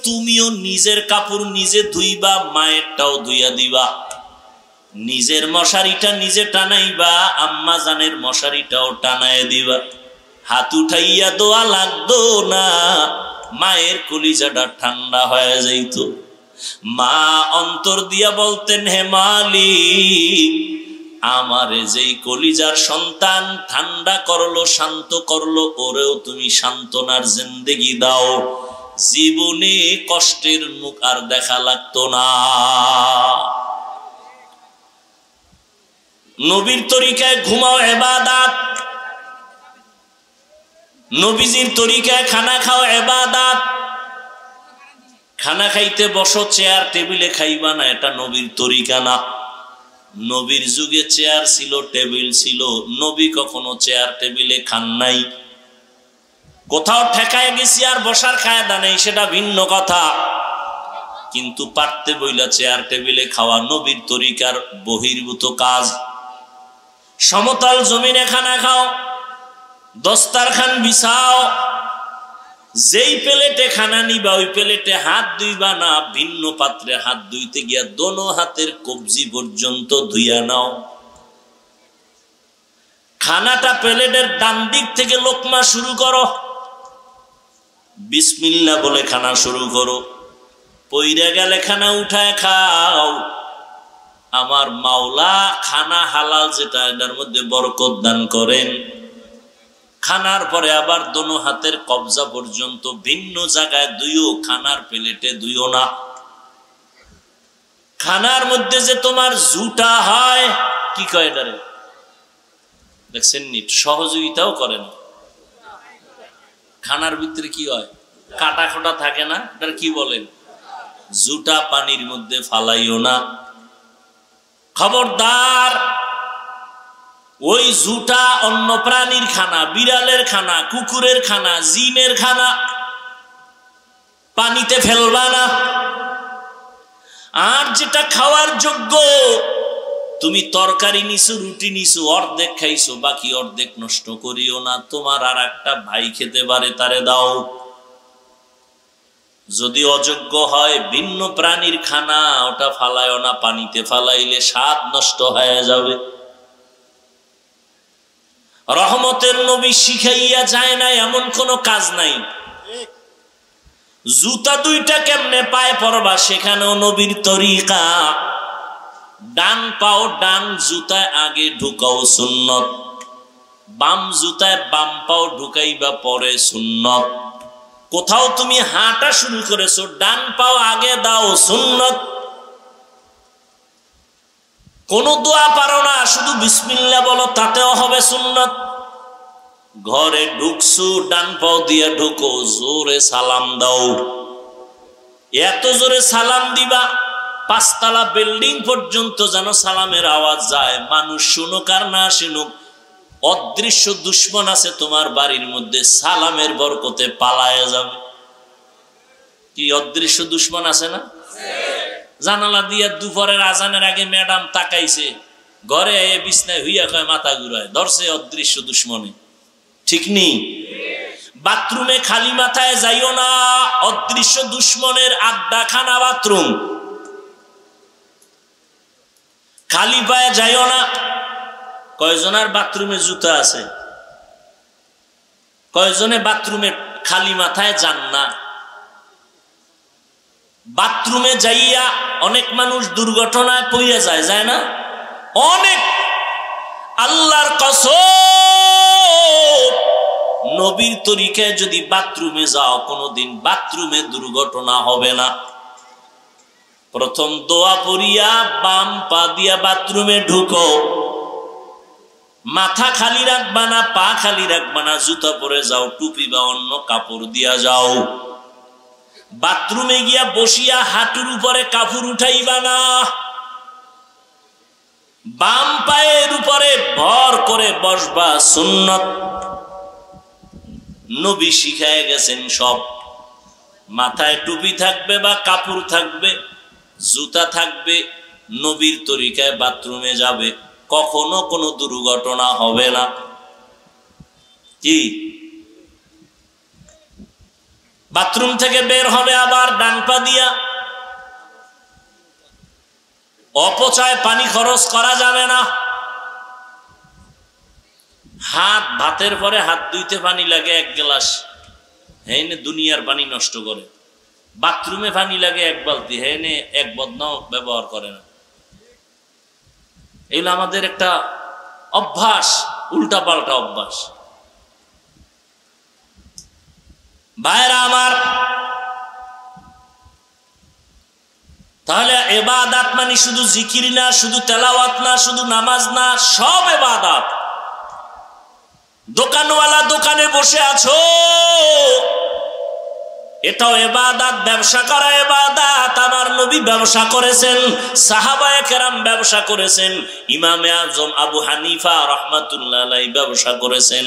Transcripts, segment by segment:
তুমিও নিজের কাপড় নিজে ধুইবা, মায়েরটাও ধুইয়া দিবা, নিজের মশারিটা নিজে টানাইবা, আম্মা জানের মশারিটাও টানায় দিবা। হাত উঠাইয়া দোয়া লাগতো না, মায়ের কলিজাটা ঠান্ডা হয়ে যাইত। মা অন্তর দিয়া বলতেন, হে মালিক, আমারে যেই কলিজার সন্তান ঠান্ডা করলো, শান্ত করলো, ওরেও তুমি সান্ত্বনার জিন্দেগি দাও, জীবনে কষ্টের মুখ আর দেখা লাগতো না। নবীর তরিকায় ঘুমাও ইবাদত, নবীজির তরিকায় খানা খাও ইবাদত। খানা খাইতে বসো, চেয়ার টেবিলে খাইবা না, এটা নবীর তরিকা না। নবীর যুগে চেয়ার ছিল, টেবিল ছিল, নবী কখনো চেয়ার টেবিলে খান নাই। কোথাও ঠেকায় গেছি আর বসার কায়দা নেই, সেটা ভিন্ন কথা, কিন্তু পারতে বইলা চেয়ার টেবিলে খাওয়া নবীর তরিকার বহির্ভূত কাজ। সমতল জমিনে খানা খাও, দস্তারখান বিছাও, যেই প্লেটে খানা নিবা ওই প্লেটে হাত ধুইবা না, ভিন্ন পাত্রে হাত ধুইতে গিয়া দোনো হাতের কবজি পর্যন্ত ধুইয়া নাও। খানাটা প্লেটের ডান দিক থেকে লোকমা শুরু করো, বিসমিল্লাহ বলে খানা শুরু করো। পইরা গেলে খানা উঠায় খাও। আমার মাওলা খানা হালাল যেটা, এটার মধ্যে বরকত দান করেন। খানার পরে আবার দোনো হাতের কবজা পর্যন্ত ভিন্ন জায়গায় দুইও, খানার প্লেটে দুইও না। খানার মধ্যে যে তোমার জুটা হয়, কি কয় এটারে, দেখছেন নি, সহযোগিতাও করেন। খানার ভিতরে কি হয়, কাটা খোটা থাকে না, এটার কি বলেন, জুটা পানির মধ্যে ফালাইও না। খবরদার, ওই জুটা অন্য প্রাণীর খানা, বিড়ালের খানা, কুকুরের খানা, জিনের খানা, পানিতে ফেলবা না। আর যেটা খাওয়ার যোগ্য, তুমি তরকারি নিছো, রুটি নিছো, অর্ধেক খাইছো, বাকি অর্ধেক নষ্ট করিও না। তোমার আর একটা ভাই খেতে পারে, তারে দাও। যদি অযোগ্য হয় ভিন্ন প্রাণীর খানা, ওটা ফালাইও না, পানিতে ফালাইলে স্বাদ নষ্ট হয়ে যাবে। রহমতের নবী শিখাইয়া যায় না এমন কোন কাজ নাই। জুতা দুইটা কেমনে পায়ে পরবা, সেখানেও নবীর তরিকা। ডান পাও ডান জুতায় আগে ঢুকাও, সুন্নত। বাম জুতায় বাম পাও ঢুকাইবা পরে, সুন্নত। কোথাও তুমি হাঁটা শুরু করেছো, ডান পাও আগে দাও, সুন্নত। কোন দোয়া পারো না, শুধু বিসমিল্লাহ বলো, তাতেও হবে সুন্নত। ঘরে ঢুকছো, ডান পাও দিয়ে ঢুকো, জোরে সালাম দাও। এত জোরে সালাম দিবা, 5 তলা বিল্ডিং পর্যন্ত যেন সালামের আওয়াজ যায়। মানুষ শুনুক আর না শুনুক, অদৃশ্য দুশ্মন আছে তোমার বাড়ির মধ্যে, সালামের বরকতে পালায় যাবে। কি অদৃশ্য দুশ্মন আছে না? জানালা দিয়া দুপুরের আজানের আগে ম্যাডাম তাকাইছে, ঘরে বিছনায় হইয়া কয় মাথা ঘুরায়, ধরছে অদৃশ্য দুশ্মনে। ঠিক নেই? বাথরুমে খালি মাথায় যাইও না, অদৃশ্য দুশ্মনের আড্ডাখানা বাথরুম। খালি পায়ে যাইও না। কয়জনের বাথরুমে জুতা আছে? কয়জনে বাথরুমে খালি মাথায় যান না? বাথরুমে যাইয়া অনেক মানুষ দুর্ঘটনায় পড়ে যায়, যায় না? অনেক। আল্লাহর কসম, নবীর তরিকায় যদি বাথরুমে যাও, কোনোদিন বাথরুমে দুর্ঘটনা হবে না। প্রথম দোয়া পড়িয়া বাম পা দিয়া বাথরুমে ঢুকো। মাথা খালি রাখবা না, পা খালি রাখবা না, জুতা পরে যাও, টুপি বা অন্য কাপড় দিয়া যাও। বাথরুমে গিয়া বসিয়া হাঁটুর উপরে কাপড় উঠাইবা না। বাম পায়ের উপরে ভর করে বসবা, সুন্নত। নবী শিখায় গেছেন সব। মাথায় টুপি থাকবে বা কাপড় থাকবে, জুতা থাকবে, নবীর তরিকায় বাথরুমে যাবে, কখনো কোনো দুর্ঘটনা হবে না। কি বাথরুম থেকে বের হবে আবার ডান পা দিয়া। অপচয় পানি খরচ করা যাবে না। ভাতের পরে হাত ধুইতে পানি লাগে 1 গ্লাস, হেনে দুনিয়ার পানি নষ্ট করে। বাথরুমে পানি লাগে 1 বালতি, হেনে 1 বদনাও ব্যবহার করে না। এগুলো আমাদের একটা অভ্যাস, উল্টা পাল্টা অভ্যাস। ভাইরা আমার, তাহলে ইবাদত মানে শুধু জিকির না, শুধু তেলাওয়াত না, শুধু নামাজ না, সব ইবাদত। দোকানওয়ালা দোকানে বসে আছো, এটাও ইবাদত। ব্যবসা করা ইবাদত। আমার নবী ব্যবসা করেছেন, সাহাবায়ে কেরাম ব্যবসা করেছেন, ইমামে আজম আবু হানিফা রাহমাতুল্লাহ আলাইহি ব্যবসা করেছেন।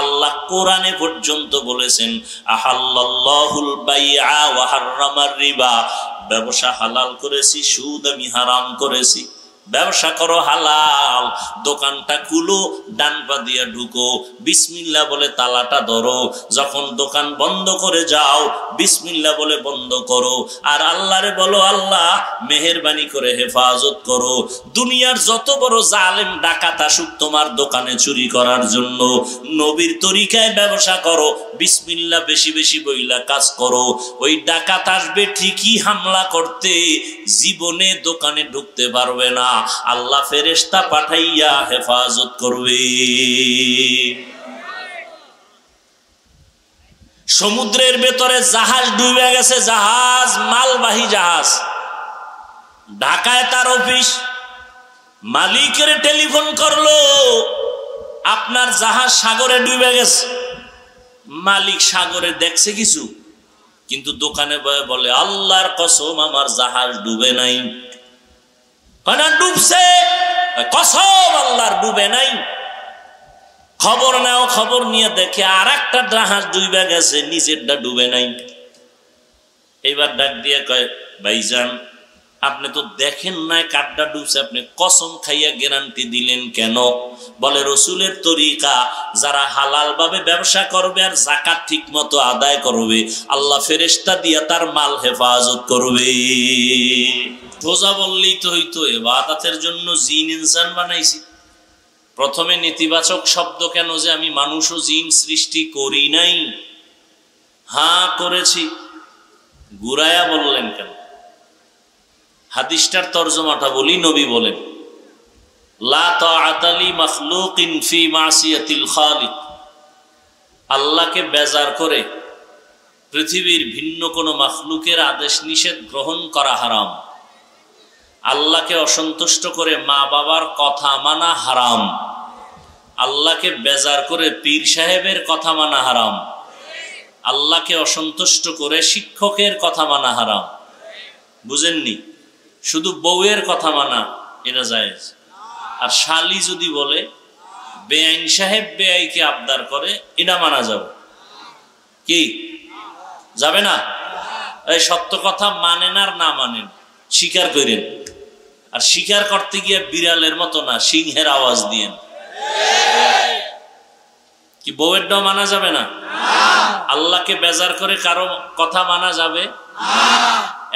আল্লাহ কোরআনে পর্যন্ত বলেছেন, আহাল্লাল্লাহুল বাইআ ওয়া হাররামার রিবা। ব্যবসা হালাল করেছি, সুদ আমি হারাম করেছি। ব্যবসা করো হালাল, দোকানটা খুলো, ডান পা দিয়া ঢুকো, বিসমিল্লাহ বলে তালাটা ধরো। যখন দোকান বন্ধ করে যাও, বিসমিল্লাহ বলে বন্ধ করো। আর আল্লাহরে বলো, আল্লাহ মেহেরবানি করে হেফাজত করো। দুনিয়ার যত বড় জালেম ডাকাত আসুক তোমার দোকানে চুরি করার জন্য, নবীর তরিকায় ব্যবসা করো, বিসমিল্লাহ বেশি বেশি বইলা কাজ করো। ওই ডাকাত আসবে ঠিকই হামলা করতে, জীবনে দোকানে ঢুকতে পারবে না। আল্লাহ ফেরেশতা পাঠাইয়া হেফাজত করবে। সমুদ্রের ভেতরে জাহাজ ডুবে গেছে, জাহাজ মালবাহী জাহাজ। ঢাকায় তার অফিস, মালিকের টেলিফোন করলো, আপনার জাহাজ সাগরে ডুবে গেছে। মালিক সাগরে দেখছে কিছু, কিন্তু দোকানে বলে, আল্লাহর কসম আমার জাহাজ ডুবে নাই। ডুবছে, কসম আল্লাহর ডুবে নাই। খবর নাও, খবর নিয়ে দেখে আর একটা জাহাজ ডুবে গেছে, নিজেরটা ডুবে নাই। এইবার ডাক দিয়ে কয়, ভাইজান আপনি তো দেখেন নাই কারটা ডুবছে, আপনি কসম খাইয়া গ্যারান্টি দিলেন কেন? বলে, রসুলের তরিকা, যারা হালাল ভাবে ব্যবসা করবে আর যাকাত ঠিক মতো আদায় করবে, আল্লাহ ফেরেশতা দিয়া তার মাল হেফাজত করবে। সোজা বললেই তো হইতো, ইবাদতের জন্য জিন ইনসান বানাইছি। প্রথমে নেতিবাচক শব্দ কেন, যে আমি মানুষ ও জিন সৃষ্টি করি নাই? হ্যাঁ করেছি। ঘুরায়া বললেন কেন? হাদিসটার তরজমাটা বলি। নবী বলেন, লা তাআতা লি মাখলুকিন ফি মাসিয়াতিল খালিক। আল্লাহকে বেজার করে পৃথিবীর ভিন্ন কোনো মাখলুকের আদেশ নিষেধ গ্রহণ করা হারাম। আল্লাহকে অসন্তুষ্ট করে মা বাবার কথা মানা হারাম। আল্লাহকে বেজার করে পীর সাহেবের কথা মানা হারাম। আল্লাহকে অসন্তুষ্ট করে শিক্ষকের কথা মানা হারাম। বুঝেননি? শুধু বউয়ের কথা মানা এটা জায়েজ। আর শালি যদি বলে, বেআইন সাহেব বেআইকে আবদার করে, এটা মানা যাবে কি? যাবে না? এই সত্য কথা মানেন আর না মানেন, স্বীকার করেন। আর স্বীকার করতে গিয়ে বিড়ালের মতো না, সিংহের আওয়াজ দিয়েন। কি বউয়েরটাও মানা যাবে না? আল্লাহকে বেজার করে কারো কথা মানা যাবে?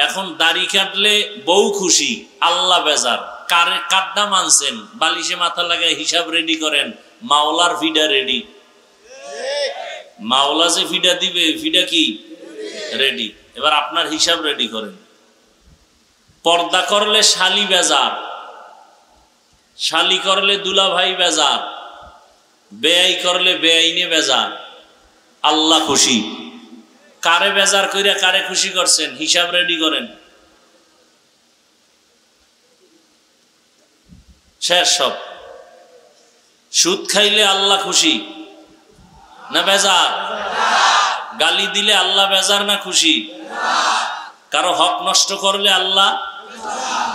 এখন দাড়ি কাটলে বউ খুশি, আল্লাহ বেজার। কাড্ডা মানছেন, বালিশে মাথা লাগায় হিসাব রেডি করেন, মাওলার ফিডা রেডি। মাওলা যে ফিডা দিবে, ফিডা কি রেডি। এবার আপনার হিসাব রেডি করেন। পর্দা করলে শালি বেজার, শালি করলে দুলা ভাই বেজার, বেআই করলে বেআইনে বেজার। আল্লাহ খুশি। কারে বেজার কইরা কারে খুশি করছেন, হিসাব রেডি করেন। শেষ সব। সুদ খাইলে আল্লাহ খুশি না বেজার? গালি দিলে আল্লাহ বেজার না খুশি? কারো হক নষ্ট করলে আল্লাহ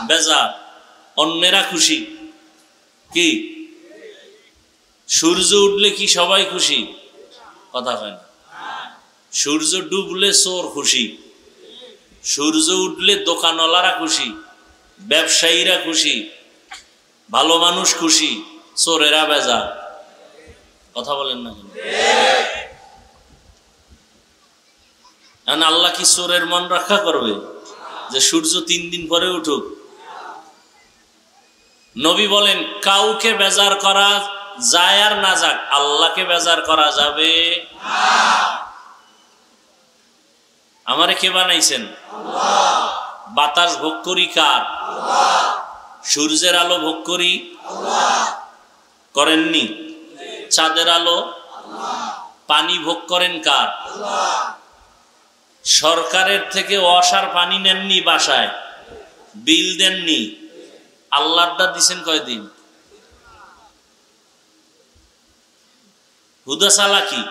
বেজার, অন্যেরা খুশি। কি সূর্য উঠলে কি সবাই খুশি? কথা হয় না। সূর্য ডুবলে চোর খুশি, সূর্য উঠলে দোকানওয়ালারা খুশি, ব্যবসায়ীরা খুশি, ভালো মানুষ খুশি, চোরেরা বেজার। কথা বলেন না? এখন আল্লাহ কি চোরের মন রক্ষা করবে যে সূর্য 3 দিন পরে উঠুক? নবী বলেন কাউকে বেজার করা যায় আর না যাক, আল্লাহকে বেজার করা যাবে না। আমারে কে বানাইছেন? আল্লাহ। বাতাস ভোগ করি কার? আল্লাহ। সূর্যের আলো ভোগ করি আল্লাহ। করেননি? চাঁদের আলো আল্লাহ। পানি ভোগ করেন কার? আল্লাহ। সরকারের থেকে ওয়াসার পানি নেননি, বাসায় বিল দেননি, আল্লাহটা দিছেন কয়দিন? হুদা চালাকি।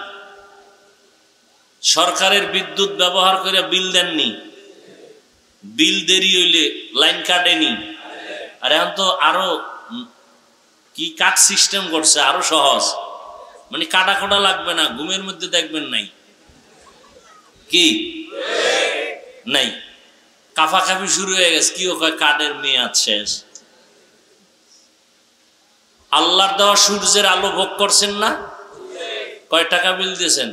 সরকারের বিদ্যুৎ ব্যবহার করে বিল দেননি, বিল দেরি হইলে লাইন কাটেনি। আর এখন তো আরো কি কাট সিস্টেম করছে, আরো সহজ, মানে কাটা কাটা লাগবে না, ঘুমের মধ্যে দেখবেন নাই কি নাই, কাফাকাফি শুরু হয়ে গেছে, কি কয় কাঠের মেয়াদ শেষ। আল্লাহর দেওয়া সূর্যের আলো ভোগ করছেন না? কয় টাকা বিল দিয়েছেন?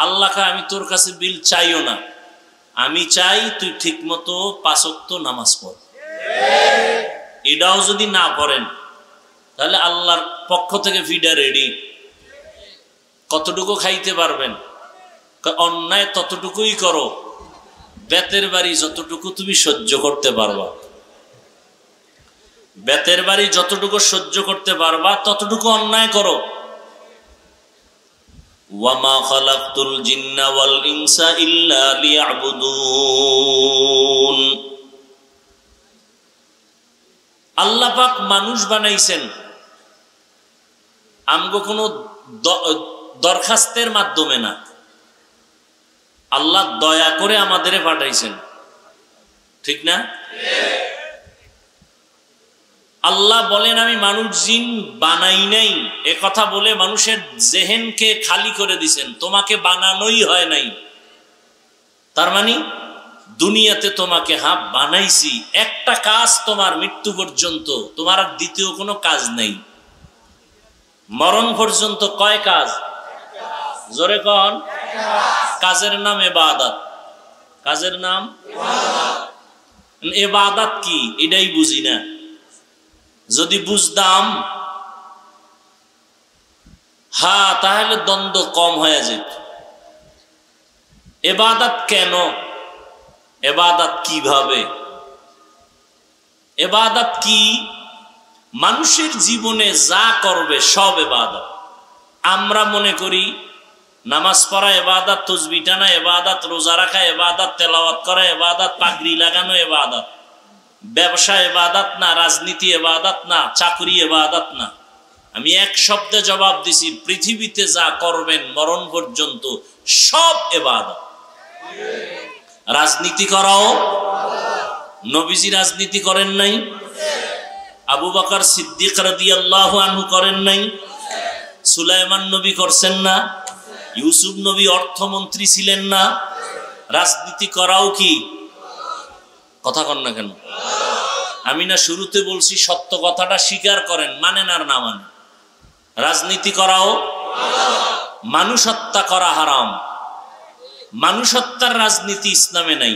আল্লাহ কয় আমি তোর কাছে বিল চাইও না, আমি চাই তুই ঠিক মতো 5 ওয়াক্ত নামাজ পড়। এটাও যদি না পড়েন তাহলে আল্লাহর পক্ষ থেকে ফিডা রেডি। কতটুকু খাইতে পারবেন? অন্যায় ততটুকুই করো, বেতের বাড়ি যতটুকু তুমি সহ্য করতে পারবা, বেতের বাড়ি যতটুকু সহ্য করতে পারবা ততটুকু অন্যায় করো। ওয়ামা খালাকতুল জিন্না ওয়াল ইনসা ইল্লা লিয়াবুদুন। আল্লাহ পাক মানুষ বানাইছেন আমগো কোনো দরখাস্তের মাধ্যমে না, আল্লাহ দয়া করে আমাদের পাঠাইছেন, ঠিক না? আল্লাহ বলেন আমি মানুষ জিন বানাই নাই, এ কথা বলে মানুষের জেহেনকে খালি করে দিছেন, তোমাকে বানানোই হয় নাই। তার মানে দুনিয়াতে তোমাকে বানাইছি, একটা কাজ তোমার মৃত্যু পর্যন্ত, তোমার আর দ্বিতীয় কোনো কাজ নেই। মরণ পর্যন্ত কয় কাজ? জোরে কন। কাজের নাম ইবাদত। কাজের নাম ইবাদত। কি এটাই বুঝি না। যদি বুঝতাম তাহলে দ্বন্দ্ব কম হয়ে যেত। ইবাদত কেন, ইবাদত কিভাবে, ইবাদত কি? মানুষের জীবনে যা করবে সব ইবাদত। আমরা মনে করি নামাজ পড়া ইবাদত, তাসবিহ টানা ইবাদত, রোজা রাখা ইবাদত, তেলাওয়াত করা ইবাদত, পাগড়ি লাগানো ইবাদত। ব্যবসা ইবাদত না, রাজনীতি ইবাদত না, চাকরি ইবাদত না। আমি এক শব্দে জবাব দিছি, পৃথিবীতে যা করবেন মরণ পর্যন্ত সব ইবাদত। রাজনীতি করাও, নবীজি রাজনীতি করেন নাই? আবু বকর সিদ্দিক রাদিয়াল্লাহু আনহু করেন নাই? সুলাইমান নবী করছেন না? ইউসুফ নবী অর্থমন্ত্রী ছিলেন না? রাজনীতি করাও কি? কথা কন না কেন? আমি না শুরুতে বলছি সত্য কথাটা স্বীকার করেন, মানেন আর না মানেন। রাজনীতি করাও, মানুষ হত্যা করা হারাম। মানুষ হত্যার রাজনীতি ইসলামে নাই।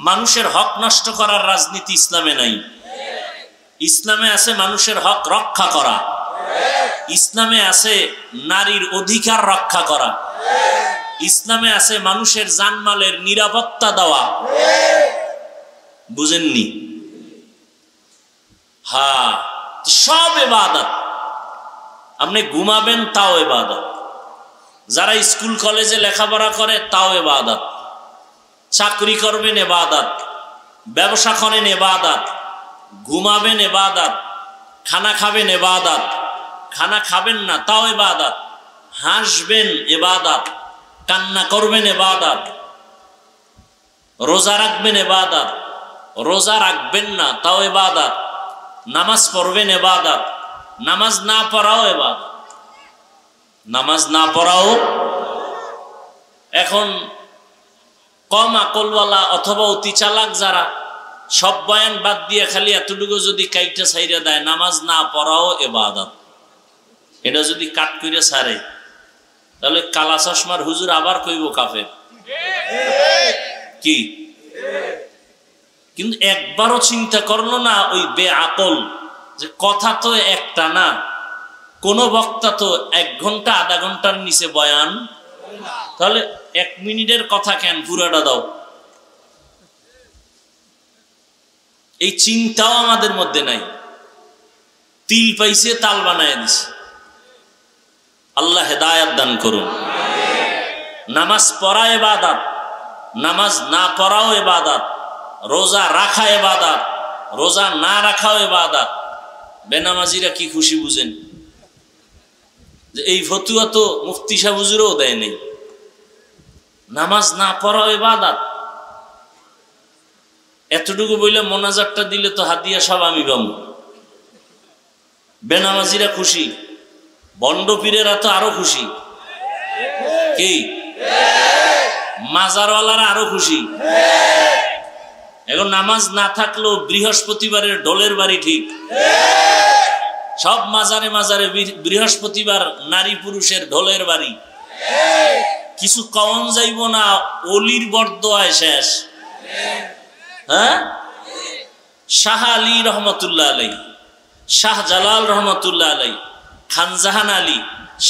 মানুষের হক নষ্ট করার রাজনীতি ইসলামে নাই। ইসলামে আছে মানুষের হক রক্ষা করা, ইসলামে আছে নারীর অধিকার রক্ষা করা, ইসলামে আছে মানুষের জানমালের নিরাপত্তা দেওয়া। বুঝেননি? সব ইবাদত। আপনি ঘুমাবেন তাও ইবাদত, যারা স্কুল কলেজে লেখাপড়া করে তাও ইবাদত, চাকরি করবেন ইবাদত, ব্যবসা করেন ইবাদত, ঘুমাবেন ইবাদত, খানা খাবেন ইবাদত, খানা খাবেন না তাও ইবাদত, হাসবেন ইবাদত, কান্না করবেন ইবাদত, রোজা রাখবেন ইবাদত, রোজা রাখবেন না তাও ইবাদত, নামাজ পড়বেন ইবাদত, নামাজ না পড়াও ইবাদত, নামাজ না পড়াও। এখন কম আকলওয়ালা অথবা অতি চালাক যারা সব বয়ান বাদ দিয়ে খালি এতটুকু যদি কাইটা ছাইরা দেয়, নামাজ না পড়াও ইবাদত, এটা যদি কাট করে ছাড়ে তাহলে কালা চশমার হুজুর আবার কইব কাফের কি? কিন্তু একবারও চিন্তা করলো না ওই বেআকল যে কথা তো একটা না, কোন বক্তা তো 1 ঘন্টা আধা ঘন্টার নিচে বয়ান, তাহলে 1 মিনিটের কথা কেন পুরাটা দাও? এই চিন্তাও আমাদের মধ্যে নাই। তিল পাইছে তাল বানায় দিছে। আল্লাহ হেদায়াত দান করুন। নামাজ পড়া ইবাদত, নামাজ না পড়াও ইবাদত, রোজা রাখা ইবাদত, রোজা না রাখাও ইবাদত। বেনামাজিরা কি খুশি বুঝেন যে এই ফতুয়া তো মুফতি সাহেব হুজুরও দেয় নাই, নামাজ না পড়াও ইবাদত। এতটুকু বইলে মোনাজাতটা দিলে তো হাদিয়া সব আমি পাবো। বেনামাজিরা খুশি, বন্ড পীরেরা তো আরো খুশি, কি মাজারওয়ালারা আরো খুশি। এখন নামাজ না থাকলেও বৃহস্পতিবারের ঢোলের বাড়ি ঠিক, সব মাজারে মাজারে বৃহস্পতিবার নারী পুরুষের ঢোলের বাড়ি। কিছু কওন যাইব না, অলির বরদোয়ায় শেষ। হ্যাঁ, শাহ আলী রহমতুল্লাহ আলাই, শাহ জালাল রহমতুল্লাহ আলাই, খানজাহান আলী,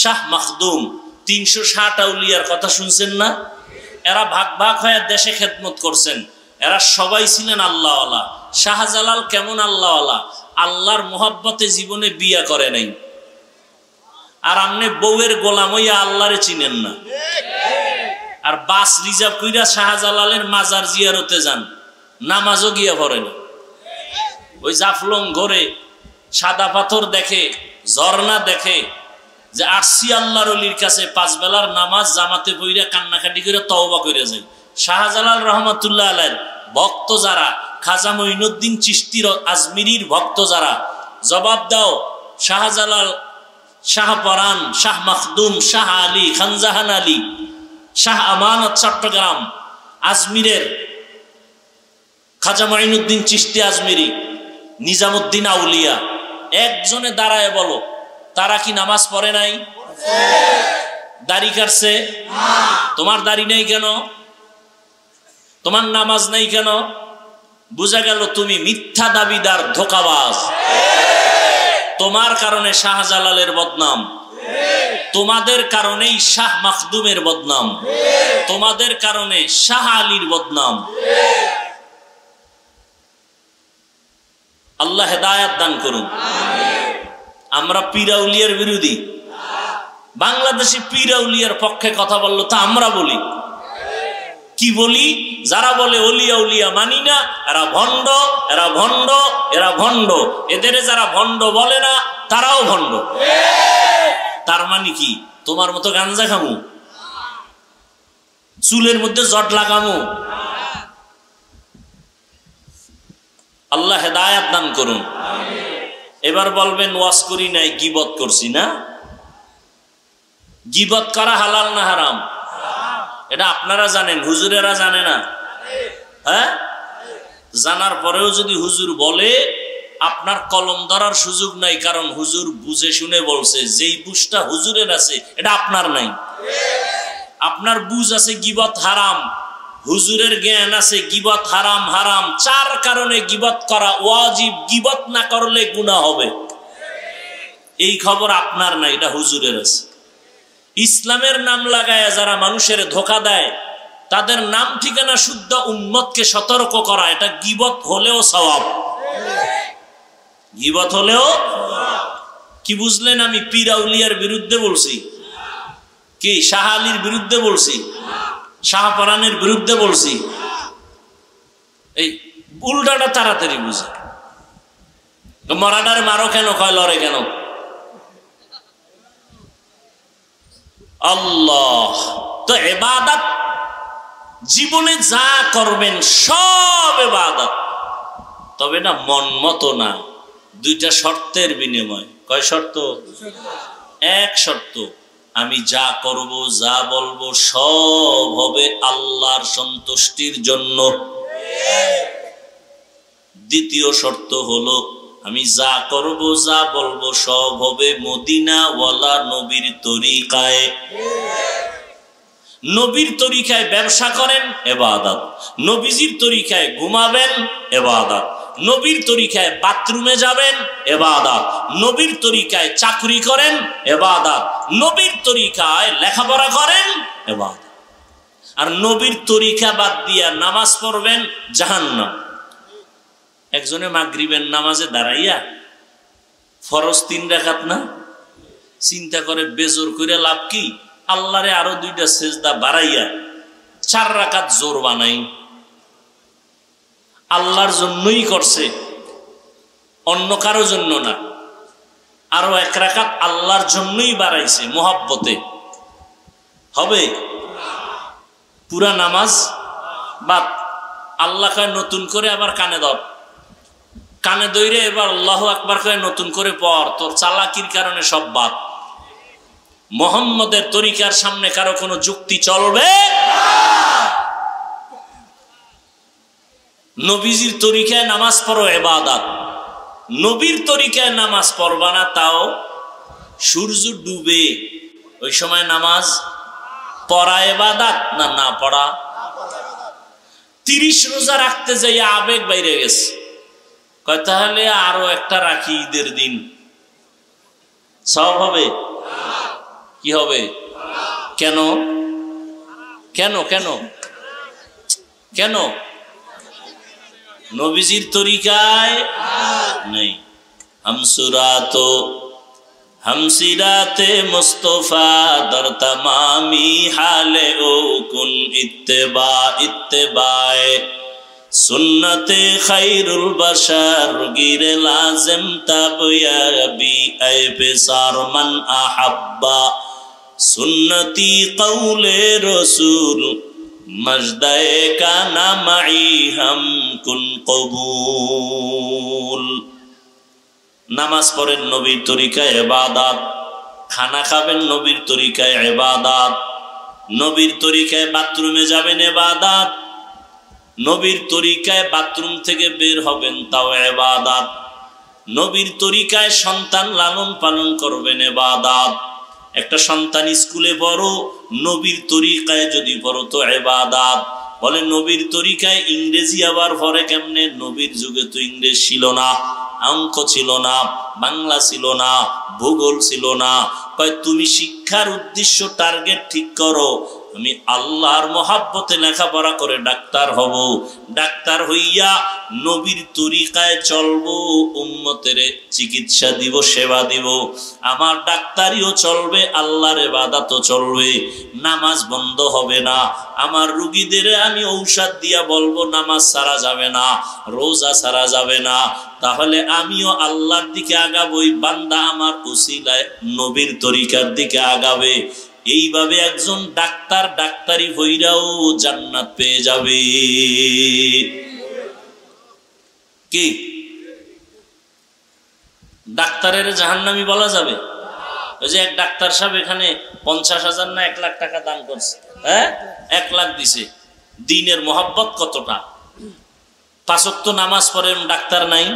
শাহ মখদুম, 360 আউলিয়ার কথা শুনছেন না? এরা ভাগ ভাগ হয়ে দেশে খেদমত করছেন। এরা সবাই ছিলেন আল্লাহওয়ালা। শাহজালাল কেমন আল্লাহওয়ালা? আল্লাহর মোহাব্বতে জীবনে বিয়া করে নাই। আর আপনি বউয়ের গোলাম হইয়া আল্লাহরে চিনেন না, আর বাস রিজার্ভ কইরা শাহজালালের মাজার জিয়ারতে যান, নামাজও গিয়া পড়ে না। ওই জাফলং ঘরে সাদা পাথর দেখে, ঝর্ণা দেখে, যে আসছি আল্লাহর ওলির কাছে 5 বেলার নামাজ জামাতে পইরা কান্নাকাটি করে তওবা করে যায়। শাহজালাল রহমাতুল্লাহ আলাইহির ভক্ত যারা, খাজা মঈনুদ্দিন চিশতির আজমিরির ভক্ত যারা, জবাব দাও। শাহজালাল, শাহ পরান, শাহ মখদুম, শাহ আলী, খানজাহান আলী, শাহ আমানত চট্টগ্রাম, আজমিরের খাজা মঈনুদ্দিন চিশতি আজমিরি, নিজামুদ্দিন আউলিয়া, একজনে দাঁড়ায় বলো তারা কি নামাজ পড়ে নাই? দাড়ি কাটছে? তোমার দাড়ি নেই কেন? তোমার নামাজ নেই কেন? বুঝা গেল তুমি মিথ্যা দাবিদার, ধোঁকাবাজ। তোমার কারণে শাহজালালের বদনাম, তোমাদের কারণেই শাহ মখদুমের বদনাম, তোমাদের কারণে শাহ আলীর বদনাম। আল্লাহ হেদায়াত দান করুন। আমরা পীরাউলিয়ার বিরোধী, বাংলাদেশি পীরাউলিয়ার পক্ষে কথা বললো তা আমরা বলি। কি বলি? যারা বলে ওলিয়া উলিয়া মানি না, এরা ভণ্ড, এরা ভণ্ড, এরা ভণ্ড। এদের যারা ভণ্ড বলে না তারাও ভণ্ড। তার মানে কি? তোমার মতো গাঞ্জা খামু, চুলের মধ্যে জট লাগামু? আল্লাহ হেদায়াত দান করুন। এবার বলবেন ওয়াজ করি নাই, গীবত করছি না? গীবত করা হালাল না হারাম? এটা আপনারা জানেন, হুজুরেরা জানে না। হ্যাঁ, জানার পরেও যদি হুজুর বলে, আপনার কলম ধরার সুযোগ নাই, কারণ হুজুর বুঝে শুনে বলছে। যেই বুঝটা হুজুরের আছে এটা আপনার নাই। আপনার বুঝ আছে গীবত হারাম, হুজুরের জ্ঞান আছে গীবত হারাম। হারাম 4 কারণে গীবত করা ওয়াজিব, গীবত না করলে গুনাহ হবে। এই খবর আপনার নাই, এটা হুজুরের আছে। ইসলামের নাম লাগায় যারা মানুষের ধোঁকা দেয়, তাদের নাম ঠিকানা শুদ্ধ উম্মতকে সতর্ক করা, এটা গীবত হলেও সওয়াব। গীবত হলেও কি বুঝলেন? আমি পীর আউলিয়ার বিরুদ্ধে বলছি কি? শাহ আলীর বিরুদ্ধে বলছি, শাহ পরানের বিরুদ্ধে বলছি? এই উল্টাটা তাড়াতাড়ি বুঝে। মরাডার মারো কেন, কয় লড়ে কেন? আল্লাহ তো ইবাদত, জীবনে যা করবেন সব ইবাদত, তবে না মন মতো না। 2টা শর্তের বিনিময়। কয় শর্ত? 1 শর্ত, আমি যা করব, যা বলবো সব হবে আল্লাহর সন্তুষ্টির জন্য। 2য় শর্ত হলো আমি যা করব যা বলবো সব হবে মদিনাওয়ালা নবীর তরিকায়। নবীর তরিকায় ব্যবসা করেন ইবাদত, নবীজির তরিকায় ঘুমাবেন ইবাদত, নবীর তরিকায় বাথরুমে যাবেন ইবাদত, নবীর তরিকায় চাকরি করেন ইবাদত, নবীর তরিকায় লেখাপড়া করেন ইবাদত। আর নবীর তরিকা বাদ দিয়া নামাজ পড়বেন জাহান্নাম। একজনে মাগরিবের নামাজে দাঁড়াইয়া ফরজ 3 রাকাত না, চিন্তা করে বেজোর করে লাভ কি, আল্লাহরে আরো 2টা সেজদা বাড়াইয়া 4 রাকাত জোর বানাই। আল্লাহর জন্যই করছে, অন্য কারো জন্য না। আরো 1 রাকাত আল্লাহর জন্যই বাড়াইছে মোহাব্বতে, হবে? পুরা নামাজ বাদ। আল্লাহ কয় নতুন করে আবার কানে ধর, কানে দইরে এবার আল্লাহু আকবার কয় নতুন করে পড়, তোর চালাকির কারণে সব বাদ। মুহাম্মদের তরিকার সামনে কারো কোনো যুক্তি চলবে? নবীজির তরিকায় নামাজ পড়ো ইবাদত, নবীর তরিকায় নামাজ পড়বা না তাও সূর্য ডুবে ওই সময় নামাজ পড়া ইবাদত না না পড়া? 30 রোজা রাখতে যাই আবেগ বাইরে গেছে, কয় তাহলে আরো একটা রাখি ঈদের দিন, সব হবে? কি হবে? কেন কেন কেন কেন? নবীজির তরিকায় নেই। हमसिराते मुस्तफा दर तमामी हाले ओ कुन इत्तेबाए सुन्नते खैरुल बशर गिरे लाजिम तब याबी ऐ बेसार मन अहब्बा सुन्नती कौले रसूल मजदे का नामाई हम कुन कबूल। नामाज पढ़ें नबीर तरिकाय इबादत, खाना खाबेन नबीर तरिकाय इबादत, नबीर तरिकाय बाथरूमे जाबेन इबादत, नबीर तरिकाय बाथरूम थेके बेर हबेन ताओ इबादत, नबीर तरिकाय सन्तान लालन पालन करबेन इबादत। একটা সন্তান স্কুলে পড়ো নবীর তরিকায় যদি পড়ো তো ইবাদত। বলে নবীর তরিকায় ইংরেজি আবার পড়ে কেমনে? নবীর যুগে তো ইংরেজি ছিল না, অঙ্ক ছিল না, বাংলা ছিল না, ভূগোল ছিল না। কয় তুমি শিক্ষার উদ্দেশ্য টার্গেট ঠিক করো, আমি আল্লাহর মহাব্বতে লেখাপড়া করে ডাক্তার হব, ডাক্তার হইয়া নবীর তরিকায় চলবো, উম্মতের চিকিৎসা দিব, সেবা দিব, আমার ডাক্তারিও চলবে, আল্লাহর ইবাদতও চলবে, নামাজ বন্ধ হবে না। আমার রোগীদের আমি ঔষধ দিয়া বলবো নামাজ ছাড়া যাবে না, রোজা ছাড়া যাবে না। তাহলে আমিও আল্লাহর দিকে আগাবই, বান্দা আমার উসিলায় নবীর তরিকার দিকে আগাবে। এইভাবে একজন ডাক্তার ডাক্তারি হইরাও জান্নাত পেয়ে যাবে। কি ডাক্তারের জাহান্নামী বলা যাবে? ওই যে এক ডাক্তার সাহেব এখানে 50,000 না 1 লাখ টাকা দান করছে, হ্যাঁ 1 লাখ দিছে। দিনের মোহাব্বত কতটা! 5 ওয়াক্ত নামাজ পড়ে ডাক্তার নাই,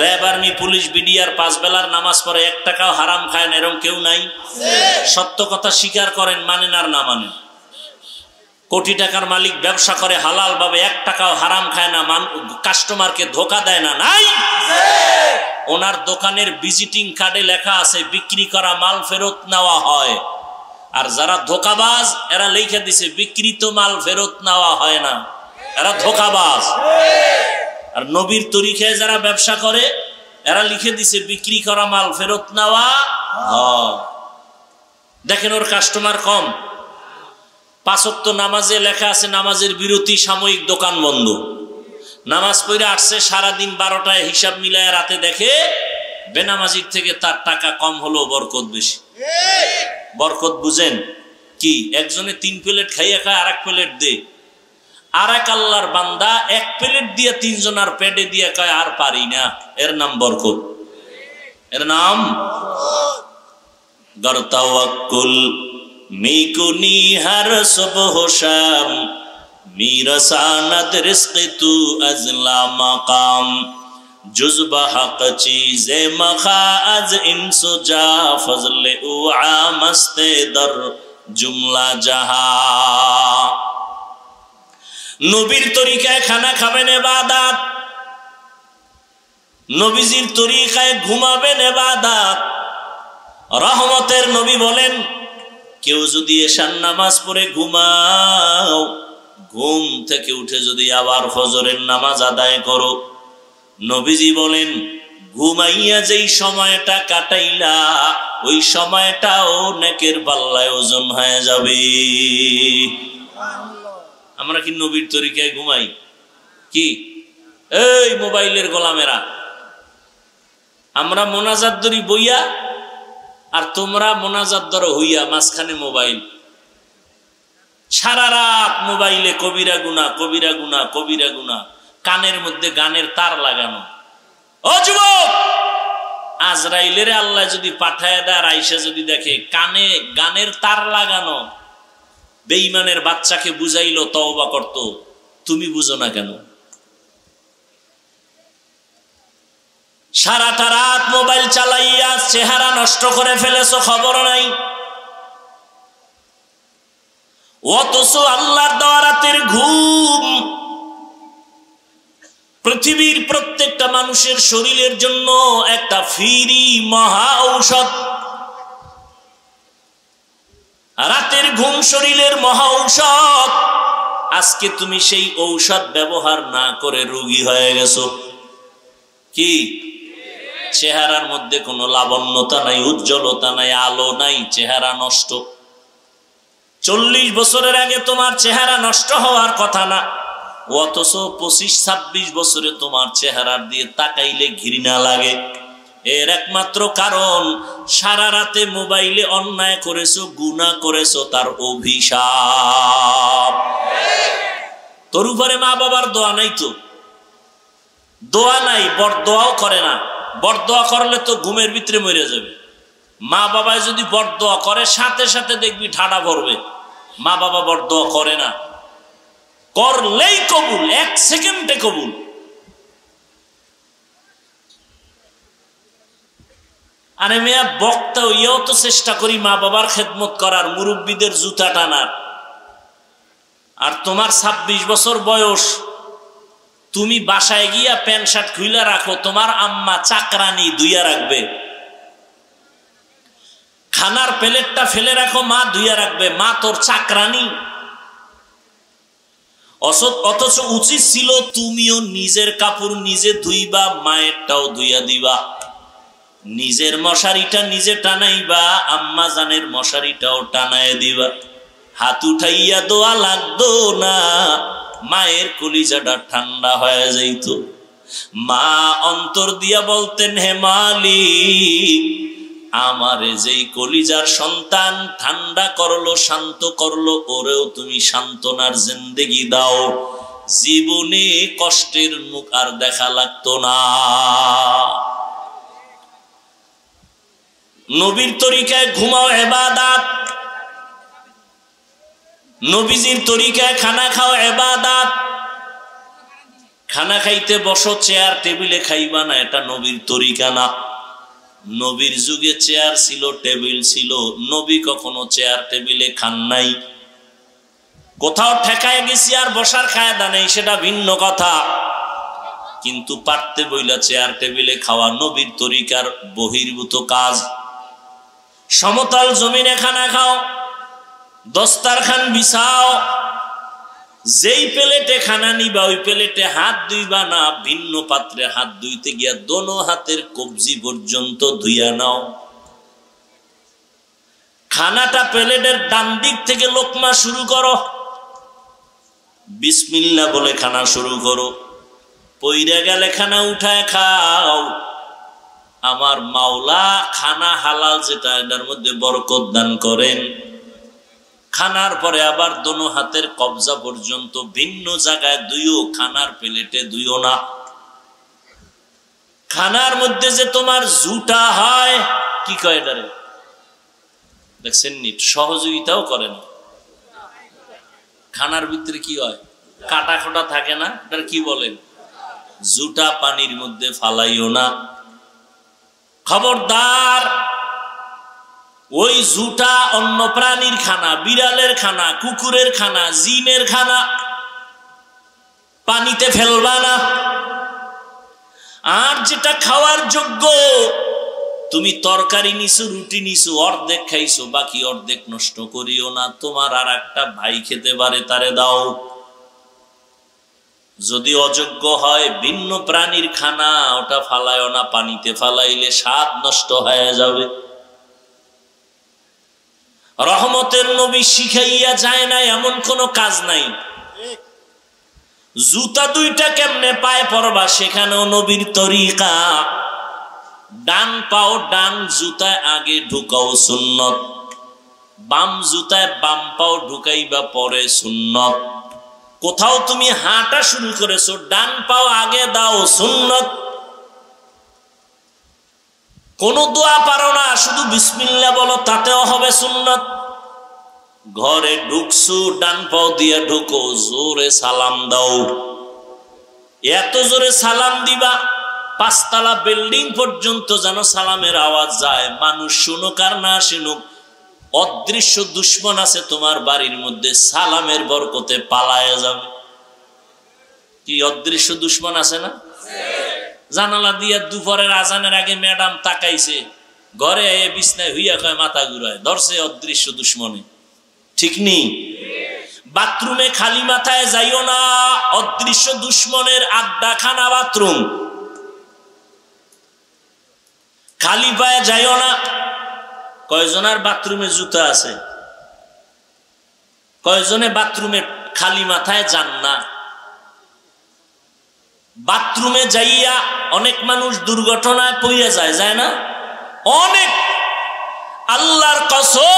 র্যাব আর্মি পুলিশ বিডিআর 5 বেলার নামাজ পড়ে 1 টাকাও হারাম খায় না, এরকম কেউ নাই? সত্য কথা স্বীকার করেন, মানেন আর না মানেন। কোটি টাকার মালিক ব্যবসা করে হালাল ভাবে, 1 টাকাও হারাম খায় না, কাস্টমারকে ধোকা দেয় না, নাই? ওনার দোকানের ভিজিটিং কার্ডে লেখা আছে বিক্রি করা মাল ফেরত নেওয়া হয়। আর যারা ধোকাবাজ এরা লিখে দিছে বিক্রিত মাল ফেরত নেওয়া হয় না, এরা ধোকাবাজ। আর নবীর তরিকায় যারা ব্যবসা করে এরা লিখে দিছে বিক্রি করা মাল ফেরত নেওয়া হয়। দেখেন ওর কাস্টমার কম। 5 ওয়াক্ত নামাজে লেখা আছে নামাজের বিরতি, সাময়িক দোকান বন্ধ। নামাজ পড়ে আসছে সারাদিন 12টায়, হিসাব মিলায় রাতে দেখে বেনামাজির থেকে তার টাকা কম হলো, বরকত বেশি। বরকত বুঝেন কি? একজনে 3 প্লেট খাইয়া খায়, আর 1 প্লেট দে। আর এক আল্লাহর বান্দা 1 প্লেট দিয়ে 3 জনার পেটে দিয়ে কয় আর পারি না, এর নাম বরকত, এর নাম গরতাওয়াক্কুল মিকুনি হর সুবহ শাম মিরসানাত রিজক তু আজলা মাকাম जुज़्बा हक़ चीज़े मखा अज इंसो जा फज़ले उआ मस्ते दर जुमला जहा। नबीर तरीकाय खाना खाबेन इबादत, नबीजिर तरीकाय घुमाबेन इबादत। रहमतेर नबी बोलेन केउ जदि एशार नामाज पढ़े घुमाओ, घुम थेके उठे जदि आबार फजरेर नामाज आदाय करो, नबीजी बोलेन घुमाइया जेई সময়টা কাটাইলা ওই সময়টাও নেকের পাল্লায় ওজন হয়ে যাবে। আমরা কি নবীর তরিকায় ঘুমাই? কি এই মোবাইলের গোলামেরা, আমরা মোনাজাত ধরি বইয়া আর তোমরা মোনাজাত ধরো হইয়া, মাঝখানে মোবাইল। সারা রাত মোবাইলে কবিরা গুনাহ, কবিরা গুনাহ, কবিরা গুনাহ, কানের মধ্যে গানের তার লাগানো। ও যুবক, আজরাইলের আল্লাহ যদি পাঠায় দেয়, আয়েশা যদি দেখে কানে গানের তার লাগানো, বেঈমানের বাচ্চাকে বুঝাইলো তওবা করত, তুমি বুঝো না কেন? সারাটা রাত মোবাইল চালাইয়া চেহারা নষ্ট করে ফেলেছো, খবর নাই। অথচ আল্লাহর দেওয়া রাতের ঘুম পৃথিবীর প্রত্যেকটা মানুষের শরীরের জন্য একটা ফ্রি মহা ঔষধ। রাতের ঘুম শরীরের মহা ঔষধ। আজকে তুমি সেই ঔষধ ব্যবহার না করে রোগী হয়ে গেছো। কি চেহারার মধ্যে কোনো লাবণ্যতা নাই, উজ্জ্বলতা নাই, আলো নাই, চেহারা নষ্ট। 40 বছরের আগে তোমার চেহারা নষ্ট হওয়ার কথা না, অথচ 25-26 বছরে তোমার চেহারার দিয়ে তাকাইলে ঘৃণা লাগে। এর একমাত্র কারণ সারা রাতে মোবাইলে অন্যায় করেছো, গুনাহ করেছো, তার অভিশাপ। তোর উপরে মা বাবার দোয়া নাই তো, দোয়া নাই, বরদোয়াও করে না। বরদোয়া করলে তো ঘুমের ভিতরে মরে যাবে। মা বাবায় যদি বরদোয়া করে সাথে সাথে দেখবি ঠাডা পড়বে। মা বাবা বরদোয়া করে না, করলেই কবুল, 1 সেকেন্ডে কবুল। আরে মেয়া বক্তা হইয়াও তো চেষ্টা করি মা বাবার খেদমত করার, মুরব্বীদের জুতা টানার। আর তোমার 26 বছর বয়স, তুমি বাসায় গিয়া প্যান্ট শার্ট খুইলা রাখো, তোমার আম্মা চাকরানি ধুইয়া রাখবে। খানার প্লেটটা ফেলে রাখো, মা ধুইয়া রাখবে। মা তোর চাকরানি। অথচ উচিত ছিল তুমিও নিজের কাপড় নিজে ধুইবা, মায়েরটাও ধুইয়া দিবা। নিজের মশারিটা নিজে টানাইবা, আম্মা জানের মশারিটাও টানায় দিবা। হাত উঠাইয়া দোয়া লাগতো না, মায়ের কলিজাটা ঠান্ডা হয়ে যাইত। মা অন্তর দিয়া বলতেন, হে মালিক, আমারে যেই কলিজার সন্তান ঠান্ডা করলো, শান্ত করলো, ওরেও তুমি সান্ত্বনার জিন্দেগি দাও, জীবনে কষ্টের মুখ আর দেখা লাগতো না। নবীর তরিকায় ঘুমাও ইবাদত, নবীজির তরিকায় খানা খাও ইবাদত। খানা খাইতে বসো, চেয়ার টেবিলে খাইবা না, এটা নবীর তরিকা না। নবীর যুগে চেয়ার ছিল, টেবিল ছিল, নবী কখনো চেয়ার টেবিলে খান নাই। কোথাও ঠেকায় গেছি আর বসার কায়দা নেই, সেটা ভিন্ন কথা, কিন্তু পারতে বইলা চেয়ার টেবিলে খাওয়া নবীর তরিকার বহির্ভূত কাজ। সমতল জমিনে খানা খাও, দস্তারখান বিছাও, যেই প্লেটে খানা নিবা ওই প্লেটে হাত ধুইবা না, ভিন্ন পাত্রে হাত ধুইতে গিয়া দোনো হাতের কবজি পর্যন্ত ধুইয়া নাও। খানাটা প্লেটের ডান দিক থেকে লোকমা শুরু করো, বিসমিল্লাহ বলে খানা শুরু করো। পইরা গেলে খানা উঠায় খাও। আমার মাওলা খানা হালাল যেটা, এটার মধ্যে বরকত দান করেন। খানার পরে আবার দোনো হাতের কবজা পর্যন্ত ভিন্ন জায়গায় দুইও, খানার প্লেটে দুইও না। খানার মধ্যে যে তোমার জুটা হয়, কি কয় এটারে, দেখছেন নি, সহযোগিতাও করে না। খানার ভিতরে কি হয়, কাটা খোটা থাকে না, এটার কি বলেন, জুতা পানির মধ্যে ফালাইও না। খবরদার, ওই জুতা অন্য প্রাণীর খানা, বিড়ালের খানা, কুকুরের খানা, জিনের খানা, পানিতে ফেলবা না। আর যেটা খাওয়ার যোগ্য, তুমি তরকারি নিছো, রুটি নিছো, অর্ধেক খাইছো, বাকি অর্ধেক নষ্ট করিও না। তোমার আর একটা ভাই খেতে পারে, তারে দাও। যদি অযোগ্য হয় ভিন্ন প্রাণীর খানা, ওটা ফালাইও না, পানিতে ফালাইলে স্বাদ নষ্ট হয়ে যাবে। রহমতের নবী শিখাইয়া যায় না এমন কোন কাজ নাই। জুতা দুইটা কেমনে পায়ে পরবা, সেখানেও নবীর তরিকা। ডান পাও ডান জুতায় আগে ঢুকাও, সুন্নত। বাম জুতায় বাম পাও ঢুকাইবা পরে, সুন্নত। কোথাও তুমি হাঁটা শুরু করেছো, ডান পাও আগে দাও, সুন্নত। কোন দোয়া পারো না, শুধু বিসমিল্লাহ বলো, তাতেও হবে সুন্নত। ঘরে ঢুকছো, ডান পাও দিয়ে ঢুকো, জোরে সালাম দাও। এত জোরে সালাম দিবা, 5 তলা বিল্ডিং পর্যন্ত যেন সালামের আওয়াজ যায়। মানুষ শুনুক আর না শুনুক, অদৃশ্য দুশ্মন আছে তোমার বাড়ির মধ্যে, সালামের বরকতে পালায় যাবে। কি অদৃশ্য দুশ্মন আছে না? জানালা দিয়া দুপুরের আজানের আগে ম্যাডাম তাকাইছে, ঘরে বিছনায় হইয়া কয় মাথা ঘুরায়, ধরছে অদৃশ্য দুশ্মনে। ঠিক নেই? বাথরুমে খালি মাথায় যাইও না, অদৃশ্য দুশ্মনের আড্ডাখানা বাথরুম। খালি পায়ে যাইও না। কয়জনের বাথরুমে জুতা আছে? কয়জনে বাথরুমে খালি মাথায় যান না? বাথরুমে যাইয়া অনেক মানুষ দুর্ঘটনায় পড়ে যায়, যায় না? অনেক। আল্লাহর কসম,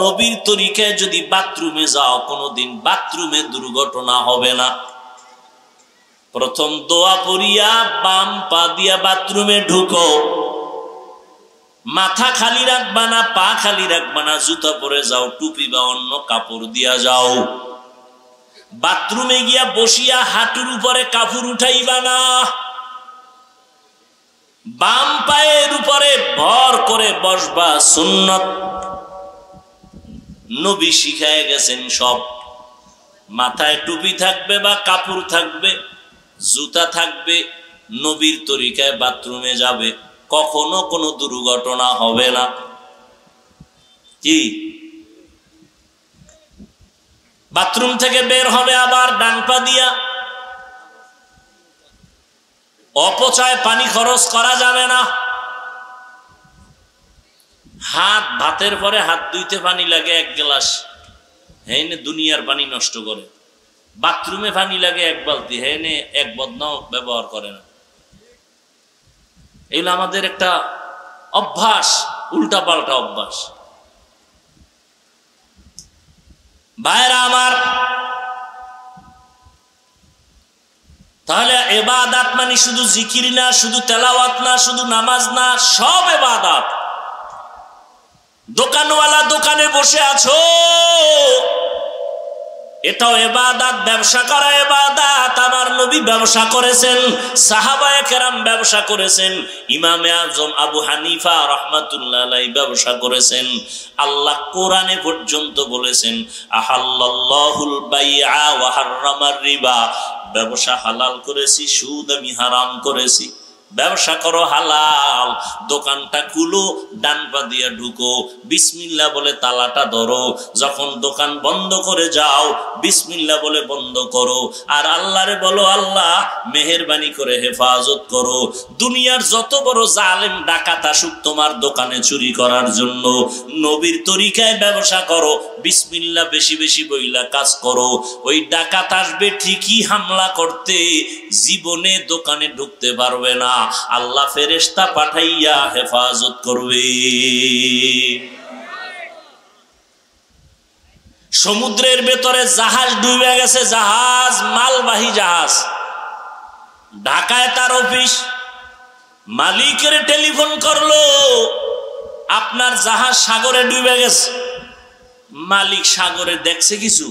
নবীর তরিকায় যদি বাথরুমে যাও, কোনোদিন বাথরুমে দুর্ঘটনা হবে না। প্রথম দোয়া পড়িয়া বাম পা দিয়া বাথরুমে ঢুকো। মাথা খালি রাখবা না, পা খালি রাখবা না, জুতা পরে যাও, টুপি বা অন্য কাপড় দিয়া যাও। বাথরুমে গিয়া বসিয়া হাঁটুর উপরে কাপড় উঠাইবা না। বাম পায়ের উপরে ভর করে বসবা, সুন্নত। নবী শিখায় গেছেন সব। মাথায় টুপি থাকবে বা কাপড় থাকবে, জুতা থাকবে, নবীর তরিকায় বাথরুমে যাবে, কখনো কোনো দুর্ঘটনা হবে না। কি? বাথরুম থেকে বের হবে আবার ডান পা দিয়া। অপচয় পানি খরচ করা যাবে না। ভাতের পরে হাত ধুইতে পানি লাগে 1 গ্লাস, হ্যাঁ দুনিয়ার পানি নষ্ট করে। বাথরুমে পানি লাগে 1 বালতি, হ্যাঁ 1 বদনাও ব্যবহার করে না। এগুলো আমাদের একটা অভ্যাস, উল্টা পাল্টা অভ্যাস। ভাইরা আমার, তাহলে ইবাদত মানে শুধু জিকির না, শুধু তেলাওয়াত না, শুধু নামাজ না, সব ইবাদত। দোকানওয়ালা দোকানে বসে আছো, এটাও ইবাদত। ব্যবসা করা ইবাদত। আমার নবী ব্যবসা করেছেন, সাহাবায়ে কেরাম ব্যবসা করেছেন, ইমামে আজম আবু হানিফা রাহমাতুল্লাহ আলাইহি ব্যবসা করেছেন। আল্লাহ কোরআনে পর্যন্ত বলেছেন, আহাল্লাল্লাহুল বাইআ ওয়া হাররামার রিবা। ব্যবসা হালাল করেছি, সুদ আমি হারাম করেছি। ব্যবসা করো হালাল, দোকানটা খুলো, ডান পা দিয়া ঢুকো, বিসমিল্লাহ বলে তালাটা ধরো। যখন দোকান বন্ধ করে যাও, বিসমিল্লাহ বলে বন্ধ করো। আর আল্লাহরে বলো, আল্লাহ মেহেরবানি করে হেফাজত করো। দুনিয়ার যত বড় জালেম ডাকাত আসুক তোমার দোকানে চুরি করার জন্য, নবীর তরিকায় ব্যবসা করো, বিসমিল্লাহ বেশি বেশি বইলা কাজ করো। ওই ডাকাত আসবে ঠিকই হামলা করতে, জীবনে দোকানে ঢুকতে পারবে না। আল্লাহ ফেরেশতা পাঠাইয়া হেফাজত করবে। সমুদ্রের ভেতরে জাহাজ ডুবে গেছে, জাহাজ মালবাহী জাহাজ, ঢাকায় তার অফিস। মালিকের টেলিফোন করলো, আপনার জাহাজ সাগরে ডুবে গেছে। মালিক সাগরে দেখছে কিছু?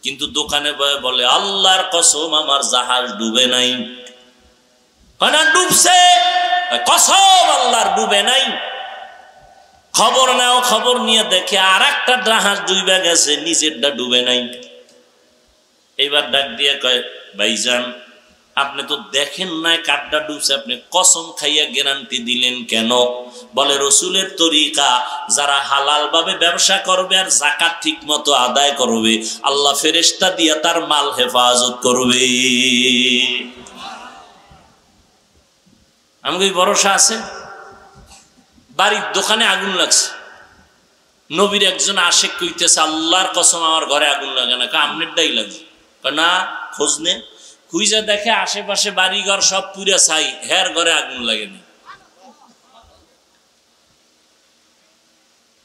কিন্তু দোকানে বয়ে বলে আল্লাহর কসম আমার জাহাজ ডুবে নাই। না ডুবছে, কসম আল্লাহর ডুবে নাই। খবর নাও, খবর নিয়ে দেখে আর একটা জাহাজ ডুবে গেছে, নিজেরটা ডুবে নাই। এইবার ডাক দিয়ে কয় ভাইজান আপনি তো দেখেন নাই কাঠটা ডুবছে, আপনি কসম খাইয়া গ্যারান্টি দিলেন কেন? বলে রসুলের তরিকা, যারা হালাল ভাবে ব্যবসা করবে আর যাকাত ঠিক মতো আদায় করবে, আল্লাহ ফেরেশতা দিয়া তার মাল হেফাজত করবে। আমাকে ভরসা আছে। বাড়ির দোকানে আগুন লাগছে, নবীর একজন আশেক কইতেছে আল্লাহর কসম আমার ঘরে আগুন লাগে না। আমনেরটাই লাগবে না, খোঁজ নে। খুঁজে দেখে আশেপাশে বাড়িঘর সব পুরা ছাই, হের ঘরে আগুন লাগেনি।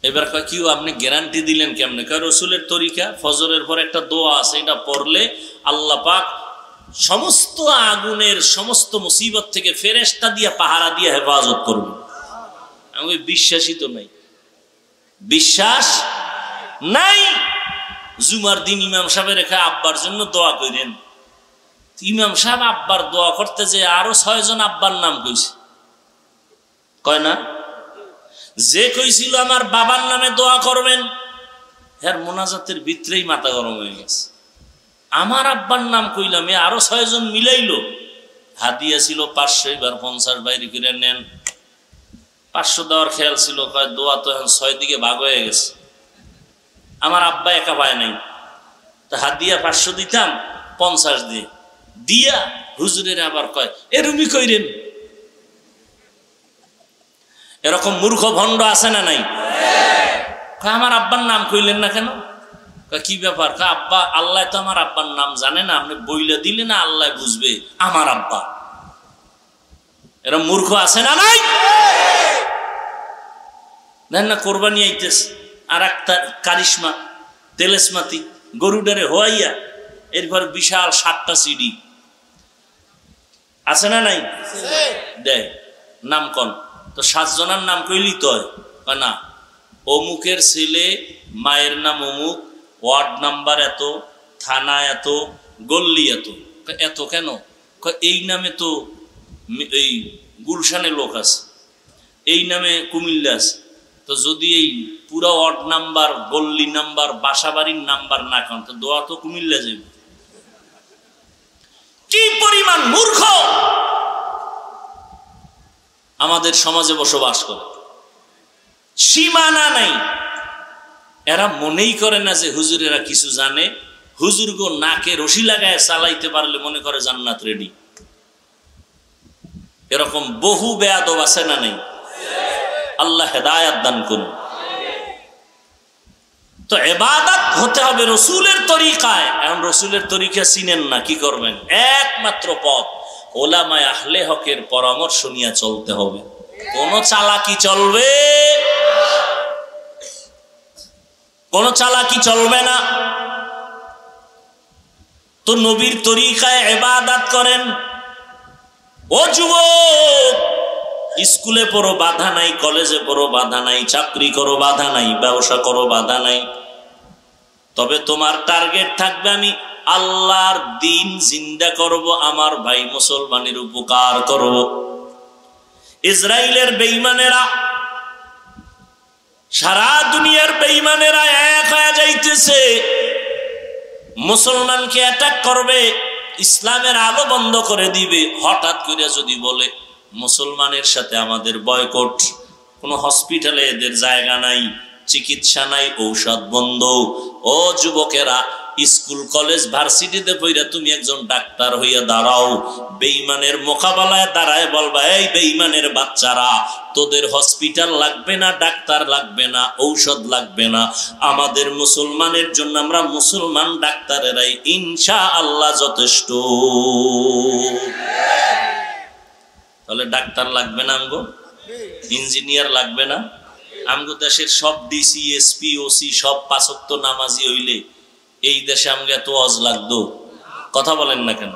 এবার কয় কি আপনি গ্যারান্টি দিলেন কেমনে? কয় রসুলের তরিকা, ফজরের পর একটা দোয়া আছে, এটা পড়লে আল্লাহ পাক সমস্ত আগুনের সমস্ত মুসিবত থেকে ফেরেশতা দিয়া পাহারা দিয়া হেফাজত করবে। আমি বিশ্বাসই তো নাই, বিশ্বাস নাই। জুমার দিন ইমাম সাহেবের রেখা আব্বার জন্য দোয়া করেন। ইমাম সাহেব আব্বার দোয়া করতে যে আরো 6 জন আব্বার নাম কইছে, কয় না? যে কইছিল আমার বাবার নামে দোয়া করবেন, হ্যাঁ মোনাজাতের ভিতরেই মাথা গরম হয়ে গেছে। আমার আব্বার নাম কইলাম, আরো 6 জন মিলাইলো। হাদিয়া ছিল 500, এবার 50 বাইরে করে নেন। 500 দেওয়ার খেয়াল ছিল, কয় দোয়া তো এখন 6 দিকে ভাগ হয়ে গেছে, আমার আব্বা একা পায় নাই, তো হাদিয়া 500 দিতাম, 50 দিয়ে দিয়া হুজুরের আবার কয় এরুমি কইরেন। এরকম মূর্খ ভণ্ড আছে না নাই? আমার আব্বার নাম কইলেন না কেন? কি ব্যাপার? আব্বা আল্লাহ তো আমার আব্বার নাম জানে না, আপনি বইলে দিলে না আল্লাহ বুঝবে আমার আব্বা। এরকম মূর্খ আছে না নাই? দেন না কোরবানি আইতেছে, আর একটা কারিশমা তেলেসমাতি গরুডারে হওয়াইয়া এরপর বিশাল 7টা সিডি আছে না নাই? দেয় নাম কন তো 7 জনের নাম কইলি তো না, অমুকের ছেলে, মায়ের নাম অমুক, ওয়ার্ড নাম্বার এত, থানা এত, গল্লি এত। এত কেন? এই নামে তো এই গুলশানে লোক আছে, এই নামে কুমিল্লা আছে, তো যদি এই পুরা ওয়ার্ড নাম্বার, গল্লি নাম্বার, বাসাবাড়ির নাম্বার না কান তো দোয়া তো কুমিল্লা যাবে। কি পরিমাণ মূর্খ আমাদের সমাজে বসবাস করে, সীমানা নাই। এরা মনেই করে না যে হুজুরেরা কিছু জানে। হুজুর গো নাকে রশি লাগায় চালাইতে পারলে মনে করে জান্নাত রেডি। এরকম বহু বেয়াদব আছে না নাই? আল্লাহ হেদায়াত দান করুন। তো ইবাদত হতে হবে রসুলের তরিকায়। এখন রসুলের তরিকা চিনেন না, কি করবেন? একমাত্র পথ ওলামায়ে আহলে হকের পরামর্শ নিয়ে চলতে হবে। কোন চালাকি চলবে, কোন চালাকি চলবে না। তো নবীর তরিকায় ইবাদত করেন। ও যুবক, স্কুলে পড়ো বাধা নাই, কলেজে পড়ো বাধা নাই, চাকরি করো বাধা নাই, ব্যবসা করো বাধা নাই, তবে তোমার টার্গেট থাকবে আমি আল্লাহর দিন জিন্দা করব, আমার ভাই মুসলমানের উপকার করব। ইসরায়েলের বেঈমানেরা, সারা দুনিয়ার বেঈমানেরা এক হয়ে যাইতেছে, মুসলমানকে অ্যাটাক করবে, ইসলামের আলো বন্ধ করে দিবে। হঠাৎ করে যদি বলে মুসলমানের সাথে আমাদের বয়কট, কোনো হসপিটালে এদের জায়গা নাই, চিকিৎসা নাই, ঔষধ বন্ধ। ও যুবকেরা, স্কুল কলেজ ভার্সিটিতে পড়া তুমি একজন ডাক্তার হইয়া দাঁড়াও, বেঈমানের মোকাবেলায় দাঁড়ায় বলবা, এই বেঈমানের বাচ্চারা, তোদের হসপিটাল লাগবে না, ডাক্তার লাগবে না, ঔষধ লাগবে না, আমাদের মুসলমানের জন্য আমরা মুসলমান ডাক্তারেরাই ইনশাআল্লাহ যথেষ্ট। তাহলে ডাক্তার লাগবে না আমগো, ইঞ্জিনিয়ার লাগবে না। আমগো দেশের সব ডিসি, এসপি, ওসি সব 5 ওয়াক্ত নামাজি হইলে এই দেশে আমগো এত ওয়াজ লাগতো? কথা বলেন না কেন?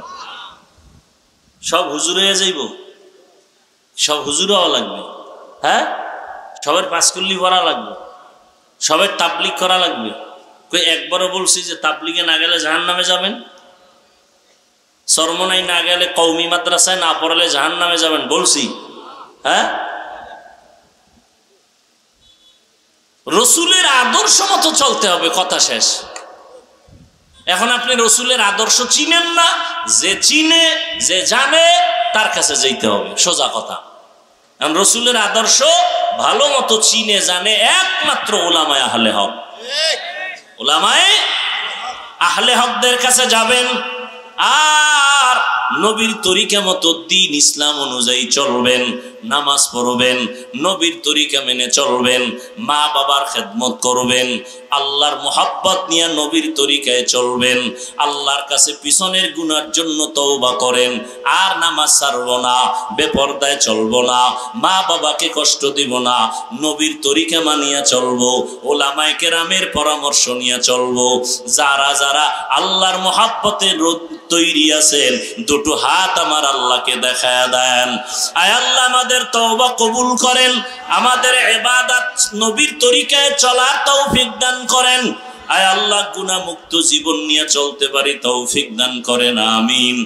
সব হুজুর হয়ে যাইব, সব হুজুর হওয়া লাগবে। হ্যাঁ, সবের 5 কুল্লি পড়া লাগবে, সবের তাবলিগ করা লাগবে। কই একবারও বলছি যে তাবলিগে না গেলে জাহান্নামে যাবেন, চরমনাই না গেলে কওমি মাদ্রাসায় না পড়ালে জাহান্নামে যাবেন বলছি? হ্যাঁ, রসুলের আদর্শ মতো চলতে হবে, কথা শেষ। এখন আপনি রসুলের আদর্শ চিনেন না, যে চিনে যে জানে তার কাছে যেতে হবে, সোজা কথা। এখন রসুলের আদর্শ ভালো মতো চিনে জানে একমাত্র ওলামায়ে আহলে হক। ওলামায়ে আহলে হকদের কাছে যাবেন আর নবীর তরিকা মতো দ্বীন ইসলাম অনুযায়ী চলবেন, নামাজ পড়বেন, নবীর তরিকা মেনে চলবেন, মা বাবার খেদমত করবেন, আল্লাহর মোহাব্বত নিয়ে নবীর তরিকায় চলবেন, আল্লাহর কাছে পিছনের গুনার জন্য তওবা করেন, আর নামাজ ছাড়ব না, বেপরদায় চলব না, মা বাবাকে কষ্ট দিব না, নবীর তরিকা মানিয়া চলব, ওলামায়ে কেরামের পরামর্শ নিয়ে চলব। যারা যারা আল্লাহর মোহাব্বতে তৈরি আছেন দুটো হাত আমার আল্লাহকে দেখায়া দেন। আয় আল্লাহ আমাদের তওবা কবুল করেন, আমাদের ইবাদত নবীর তরিকায় চলার তৌফিক দান করেন। আয় আল্লাহ গুনাহ মুক্ত জীবন নিয়ে চলতে পারি তৌফিক দান করেন, আমিন।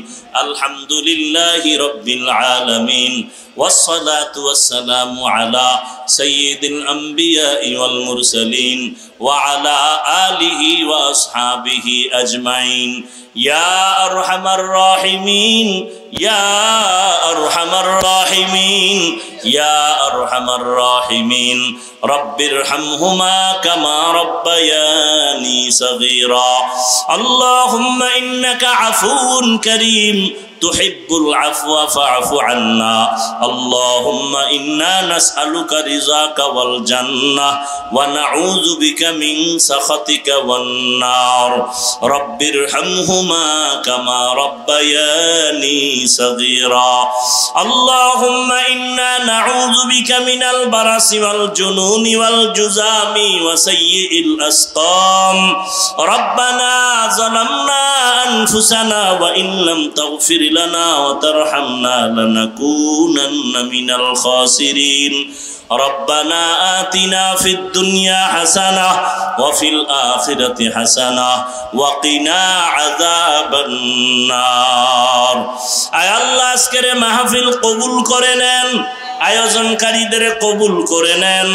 আলহামদুলিল্লাহি রাব্বিল আলামিন, والصلاة والسلام على سيد الأنبياء والمرسلين وعلى آله وأصحابه أجمعين يا أرحم الراحمين يا أرحم الراحمين يا أرحم الراحمين رب ارحمهما كما ربياني صغيرا اللهم إنك عفو كريم تحب العفو فاعف عنا اللهم إنا نسألك رضاك والجنة ونعوذ بك من سخطك والنار رب ارحمهما كما ربياني صغيرا اللهم إنا نعوذ بك من البرص والجنون والجذام وسيء الأسقام ربنا ظلمنا أنفسنا وإن لم تغفر لنا وترحمنا لنكونن من الخاسرين ربنا آتنا في الدنيا حسنة وفي الآخرة حسنة وقنا عذاب النار আয় আল্লাহ আজকের মাহফিল কবুল করে নেন, আয়োজনকারীদের কবুল করে নেন।